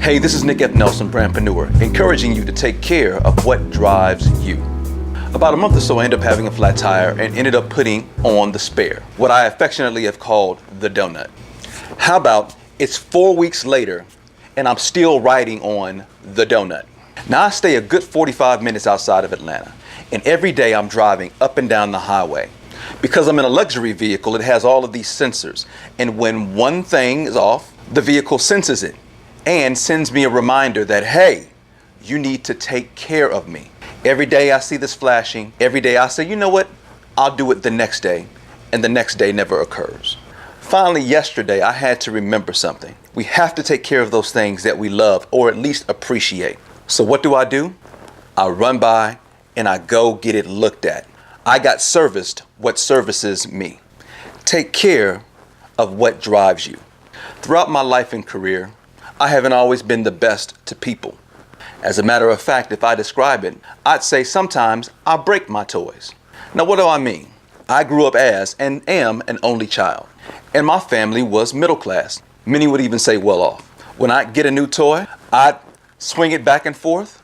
Hey, this is Nick F. Nelson, Brandprenuer, encouraging you to take care of what drives you. About a month or so, I ended up having a flat tire and ended up putting on the spare, what I affectionately have called the donut. How about it's 4 weeks later and I'm still riding on the donut? Now, I stay a good 45 minutes outside of Atlanta, and every day I'm driving up and down the highway. Because I'm in a luxury vehicle, it has all of these sensors, and when one thing is off, the vehicle senses it and sends me a reminder that, hey, you need to take care of me. Every day I see this flashing. Every day I say, you know what? I'll do it the next day, and the next day never occurs. Finally, yesterday, I had to remember something. We have to take care of those things that we love or at least appreciate. So what do? I run by and I go get it looked at. I got serviced what services me. Take care of what drives you. Throughout my life and career, I haven't always been the best to people. As a matter of fact, if I describe it, I'd say sometimes I break my toys. Now, what do I mean? I grew up as and am an only child, and my family was middle class. Many would even say well off. When I get a new toy, I'd swing it back and forth,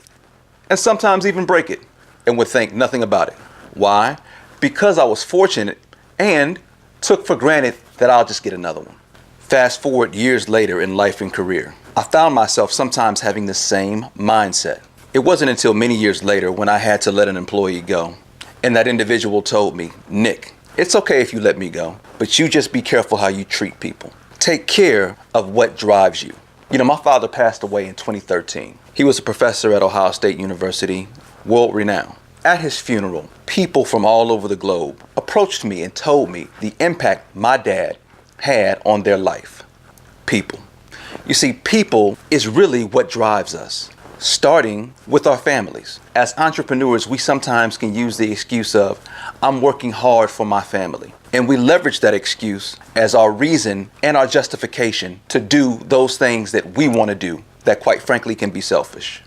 and sometimes even break it, and would think nothing about it. Why? Because I was fortunate and took for granted that I'll just get another one. Fast forward years later in life and career, I found myself sometimes having the same mindset. It wasn't until many years later when I had to let an employee go, and that individual told me, Nick, it's okay if you let me go, but you just be careful how you treat people. Take care of what drives you. You know, my father passed away in 2013. He was a professor at Ohio State University, world renowned. At his funeral, people from all over the globe approached me and told me the impact my dad had on their life. People. You see, people is really what drives us, starting with our families. As entrepreneurs, we sometimes can use the excuse of, I'm working hard for my family. And we leverage that excuse as our reason and our justification to do those things that we want to do that quite frankly can be selfish.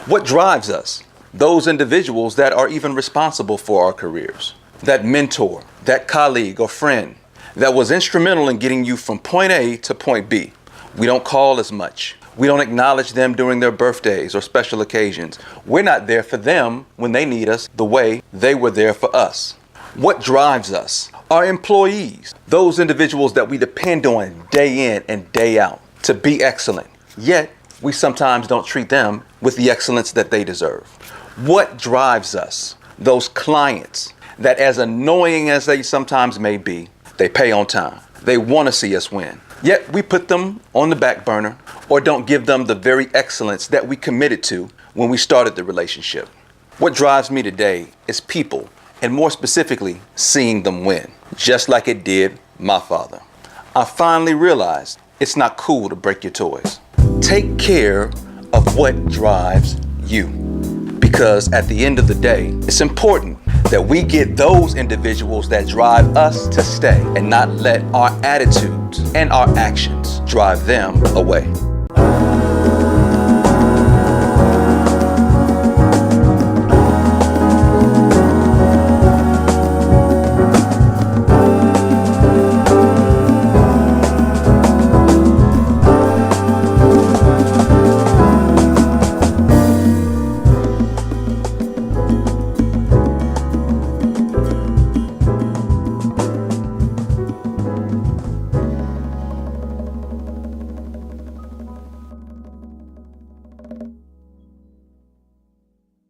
What drives us? Those individuals that are even responsible for our careers. That mentor, that colleague or friend that was instrumental in getting you from point A to point B. We don't call as much. We don't acknowledge them during their birthdays or special occasions. We're not there for them when they need us the way they were there for us. What drives us? Our employees, those individuals that we depend on day in and day out to be excellent. Yet, we sometimes don't treat them with the excellence that they deserve. What drives us? Those clients that, as annoying as they sometimes may be, they pay on time. They want to see us win. Yet we put them on the back burner or don't give them the very excellence that we committed to when we started the relationship. What drives me today is people, and more specifically, seeing them win, just like it did my father. I finally realized it's not cool to break your toys. Take care of what drives you. Because at the end of the day, it's important that we get those individuals that drive us to stay and not let our attitudes and our actions drive them away.